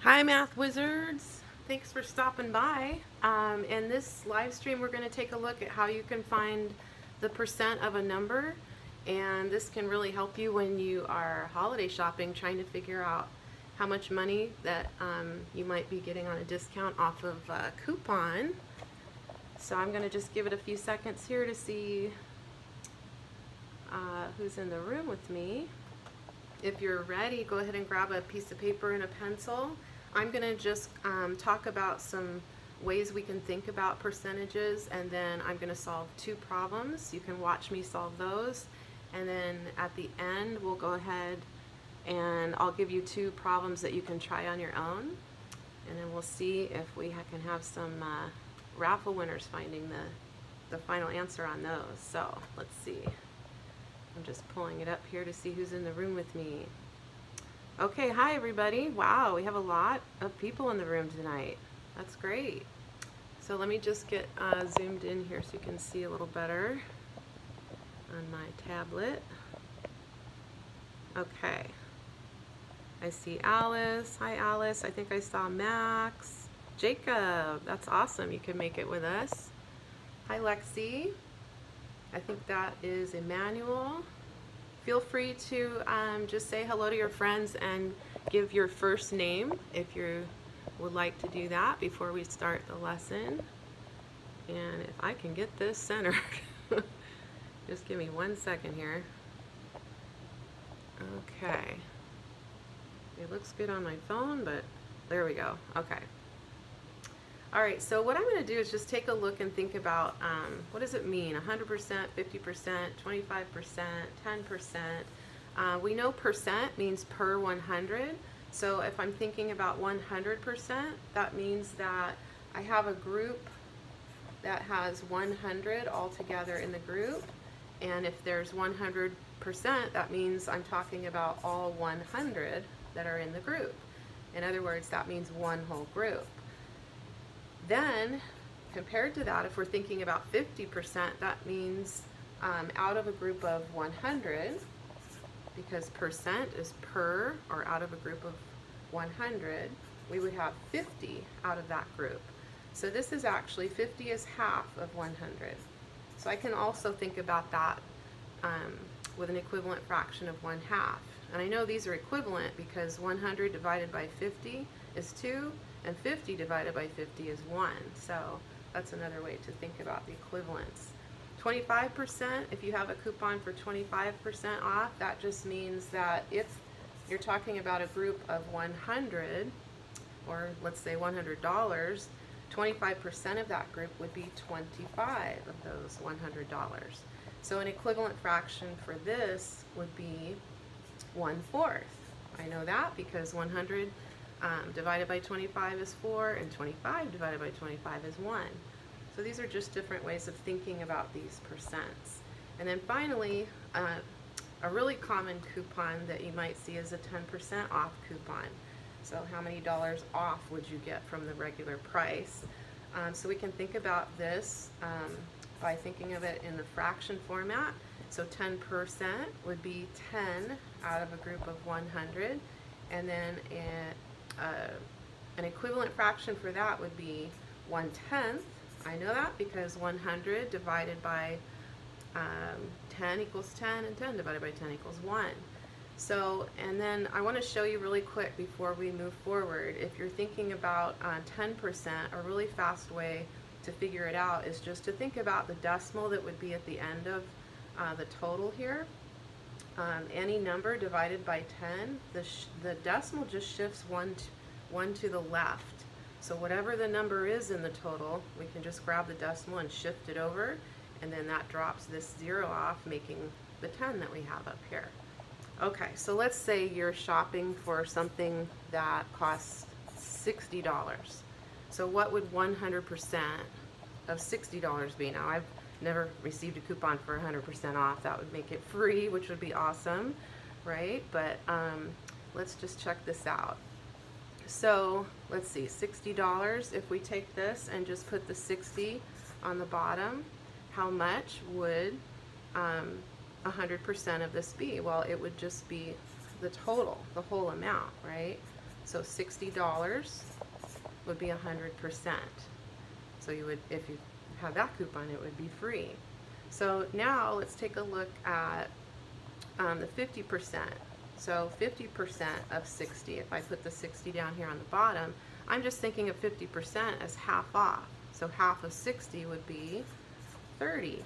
Hi Math Wizards, thanks for stopping by. In this live stream we're going to take a look at how you can find the percent of a number, and this can really help you when you are holiday shopping trying to figure out how much money that you might be getting on a discount off of a coupon. So I'm going to just give it a few seconds here to see who's in the room with me. If you're ready, go ahead and grab a piece of paper and a pencil. I'm going to just talk about some ways we can think about percentages, and then I'm going to solve two problems. You can watch me solve those, and then at the end we'll go ahead and I'll give you two problems that you can try on your own, and then we'll see if we can have some raffle winners finding the final answer on those. So let's see. I'm just pulling it up here to see who's in the room with me. Okay, hi everybody. Wow, we have a lot of people in the room tonight. That's great. So let me just get zoomed in here so you can see a little better on my tablet. Okay. I see Alice. Hi Alice. I think I saw Max. Jacob. That's awesome. You can make it with us. Hi Lexi. I think that is Emmanuel. Feel free to just say hello to your friends and give your first name if you would like to do that before we start the lesson. And if I can get this centered, just give me 1 second here. Okay. It looks good on my phone, but there we go. Okay. Alright, so what I'm going to do is just take a look and think about what does it mean? 100%, 50%, 25%, 10%. We know percent means per 100. So if I'm thinking about 100%, that means that I have a group that has 100 all together in the group. And if there's 100%, that means I'm talking about all 100 that are in the group. In other words, that means one whole group. Then, compared to that, if we're thinking about 50%, that means out of a group of 100, because percent is per, or out of a group of 100, we would have 50 out of that group. So this is actually 50 is half of 100. So I can also think about that with an equivalent fraction of 1/2. And I know these are equivalent because 100 divided by 50 is 2. And 50 divided by 50 is 1. So that's another way to think about the equivalence. 25%, if you have a coupon for 25% off, that just means that if you're talking about a group of 100, or let's say $100, 25% of that group would be 25 of those $100. So an equivalent fraction for this would be 1/4. I know that because 100 divided by 25 is 4, and 25 divided by 25 is 1. So these are just different ways of thinking about these percents. And then finally, a really common coupon that you might see is a 10% off coupon. So how many dollars off would you get from the regular price? So we can think about this by thinking of it in the fraction format. So 10% would be 10 out of a group of 100, and then an equivalent fraction for that would be 1/10. I know that because 100 divided by 10 equals 10, and 10 divided by 10 equals 1. So, and then I want to show you really quick before we move forward. If you're thinking about 10%, a really fast way to figure it out is just to think about the decimal that would be at the end of the total here. Any number divided by 10, the decimal just shifts one to the left. So whatever the number is in the total, we can just grab the decimal and shift it over, and then that drops this 0 off, making the 10 that we have up here. Okay, so let's say you're shopping for something that costs $60. So what would 100% of $60 be? Now, I've never received a coupon for 100% off. That would make it free, which would be awesome, right? But let's just check this out. So let's see, $60. If we take this and just put the 60 on the bottom, how much would 100% of this be? Well, it would just be the total, the whole amount, right? So $60 would be 100%. So you would, if you have that coupon, it would be free. So now let's take a look at the 50%. So 50% of 60, if I put the 60 down here on the bottom, I'm just thinking of 50% as half off. So half of 60 would be 30.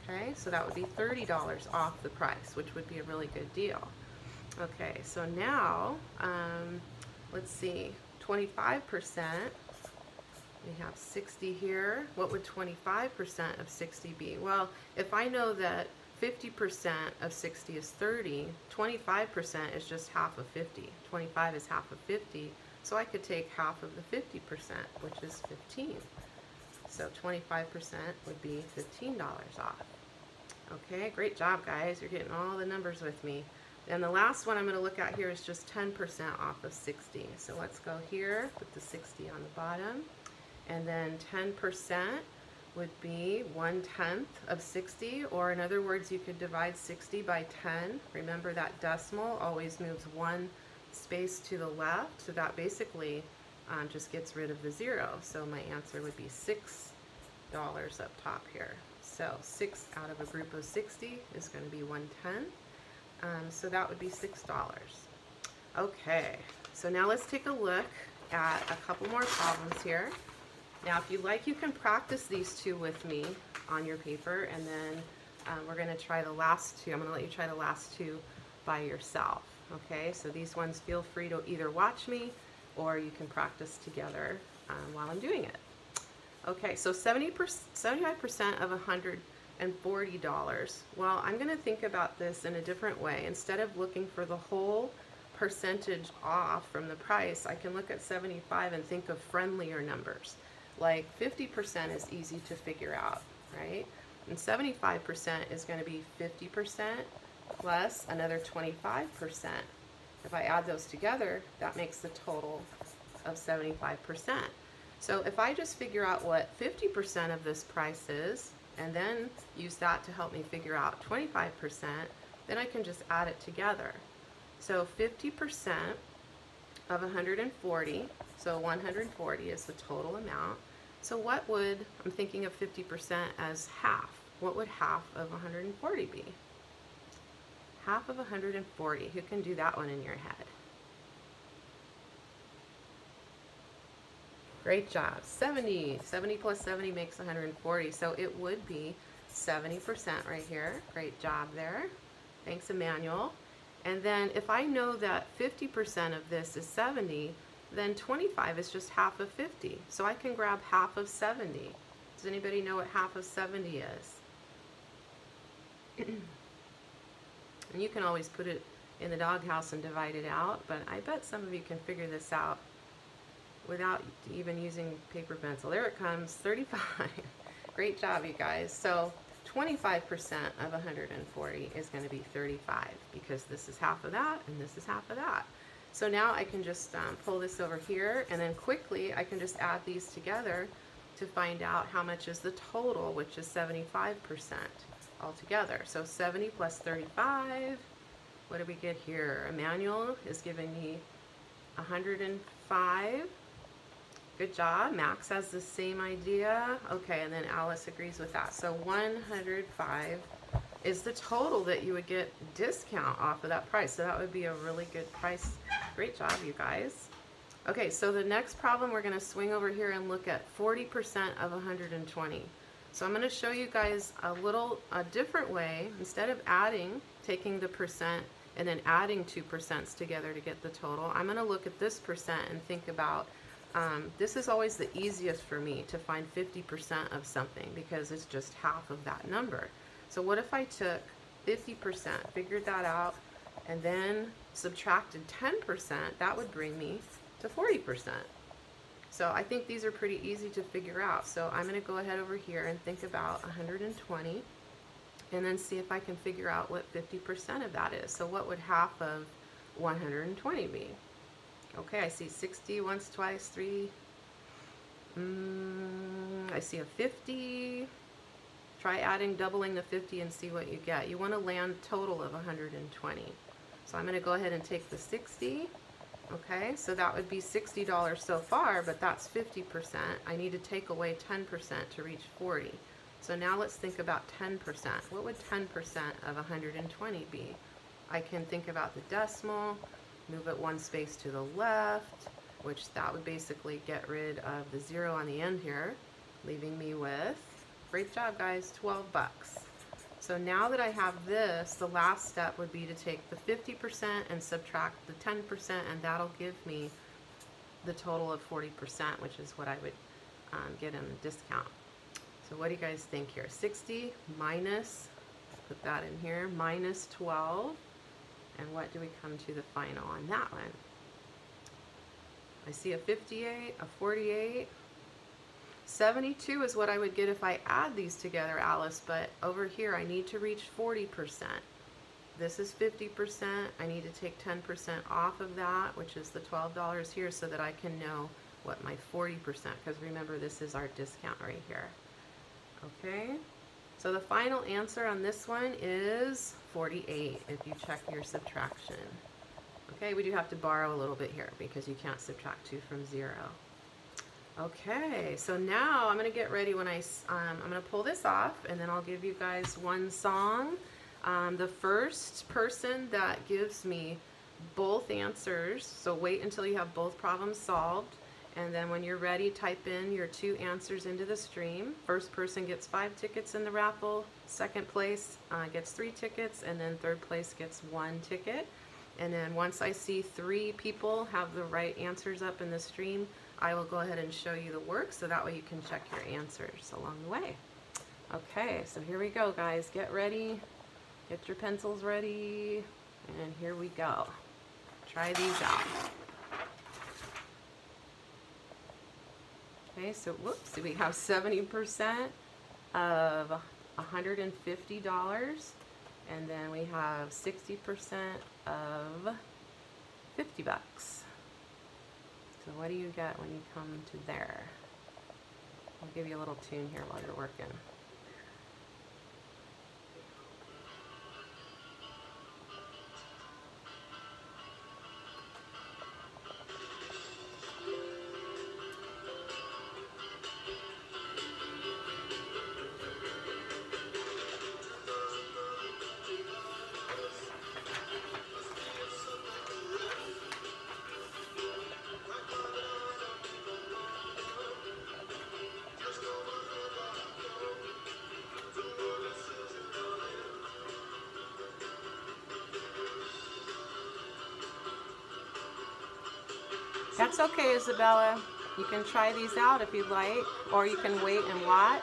Okay, so that would be $30 off the price, which would be a really good deal. Okay, so now, let's see, 25%, we have 60 here. What would 25% of 60 be? Well, if I know that 50% of 60 is 30, 25% is just half of 50. 25 is half of 50, so I could take half of the 50%, which is 15. So 25% would be $15 off. Okay, great job, guys. You're getting all the numbers with me. And the last one I'm going to look at here is just 10% off of 60. So let's go here, put the 60 on the bottom, and then 10% would be 1/10 of 60, or in other words, you could divide 60 by 10. Remember that decimal always moves one space to the left, so that basically just gets rid of the 0. So my answer would be $6 up top here. So 6 out of a group of 60 is going to be 1/10. So that would be $6. Okay, so now let's take a look at a couple more problems here. Now, if you like, you can practice these two with me on your paper, and then we're going to try the last two. I'm going to let you try the last two by yourself. Okay, so these ones, feel free to either watch me or you can practice together while I'm doing it. Okay, so 75% of $140. Well, I'm going to think about this in a different way. Instead of looking for the whole percentage off from the price, I can look at 75 and think of friendlier numbers. Like 50% is easy to figure out, right? And 75% is going to be 50% plus another 25%. If I add those together, that makes the total of 75%. So if I just figure out what 50% of this price is, and then use that to help me figure out 25%, then I can just add it together. So 50% of 140, so 140 is the total amount. So what would, I'm thinking of 50% as half. What would half of 140 be? Half of 140, who can do that one in your head? Great job, 70. 70 plus 70 makes 140, so it would be 70% right here. Great job there. Thanks, Emmanuel. And then if I know that 50% of this is 70, then 25 is just half of 50. So I can grab half of 70. Does anybody know what half of 70 is? And you can always put it in the doghouse and divide it out, but I bet some of you can figure this out without even using paper pencil. There it comes, 35. Great job, you guys. So 25% of 140 is going to be 35, because this is half of that and this is half of that. So now I can just pull this over here, and then quickly I can just add these together to find out how much is the total, which is 75% altogether. So 70 plus 35, what do we get here? Emmanuel is giving me 105. Good job. Max has the same idea. Okay, and then Alice agrees with that. So 105 is the total that you would get discount off of that price. So that would be a really good price. Great job, you guys. Okay, so the next problem, we're going to swing over here and look at 40% of 120. So I'm going to show you guys a different way. Instead of taking the percent and then adding 2% together to get the total, I'm going to look at this percent and think about, this is always the easiest for me to find 50% of something, because it's just half of that number. So what if I took 50%, figured that out, and then subtracted 10%? That would bring me to 40%. So I think these are pretty easy to figure out. So I'm going to go ahead over here and think about 120, and then see if I can figure out what 50% of that is. So what would half of 120 be? Okay, I see 60 once, twice, 3. I see a 50. Try doubling the 50 and see what you get. You want to land total of 120. So I'm going to go ahead and take the 60 Okay, so that would be $60 so far, but that's 50%. I need to take away 10% to reach 40. So now let's think about 10%. What would 10% of 120 be? I can think about the decimal, move it one space to the left, which that would basically get rid of the 0 on the end here, leaving me with, great job guys, 12 bucks. So now that I have this, the last step would be to take the 50% and subtract the 10%, and that'll give me the total of 40%, which is what I would get in the discount. So what do you guys think here? 60 minus, put that in here, minus 12. And what do we come to the final on that one? I see a 58, a 48. 72 is what I would get if I add these together, Alice, but over here I need to reach 40%. This is 50%. I need to take 10% off of that, which is the $12 here, so that I can know what my 40%, because remember this is our discount right here. Okay, so the final answer on this one is 48 if you check your subtraction. Okay, we do have to borrow a little bit here because you can't subtract 2 from 0. Okay, so now I'm going to get ready when I'm going to pull this off, and then I'll give you guys one song. The first person that gives me both answers, so wait until you have both problems solved, and then when you're ready, type in your 2 answers into the stream. First person gets 5 tickets in the raffle, second place gets 3 tickets, and then third place gets 1 ticket. And then once I see 3 people have the right answers up in the stream, I will go ahead and show you the work, so that way you can check your answers along the way. Okay, so here we go, guys. Get ready. Get your pencils ready. And here we go. Try these out. Okay, so whoops, we have 70% of $150, and then we have 60% of 50 bucks. So what do you get when you come to there? I'll give you a little tune here while you're working. That's okay, Isabella. You can try these out if you'd like, or you can wait and watch.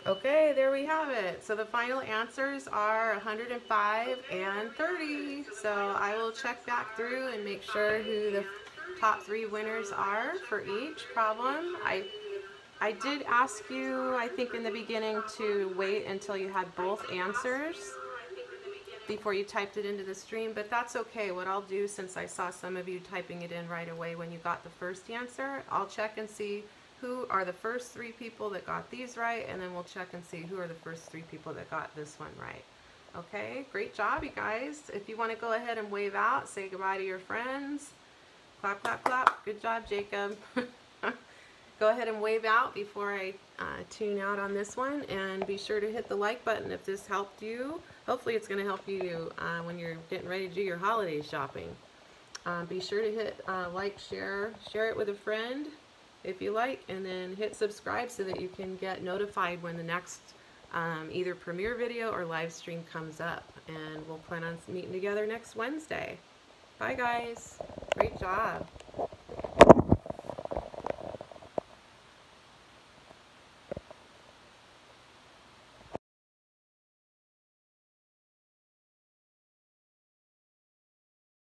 Okay, there we have it. So the final answers are 105 and 30. So I will check back through and make sure who the top 3 winners are for each problem. I did ask you, I think in the beginning, to wait until you had both answers before you typed it into the stream, but that's okay. What I'll do, since I saw some of you typing it in right away when you got the first answer, I'll check and see who are the first 3 people that got these right, and then we'll check and see who are the first 3 people that got this one right. Okay, great job, you guys. If you want to go ahead and wave out, say goodbye to your friends. Clap, clap, clap. Good job, Jacob. Go ahead and wave out before I tune out on this one, and be sure to hit the like button if this helped you. Hopefully it's going to help you when you're getting ready to do your holiday shopping. Be sure to hit like, share it with a friend if you like, and then hit subscribe so that you can get notified when the next either premiere video or live stream comes up. And we'll plan on meeting together next Wednesday. Bye guys. Great job.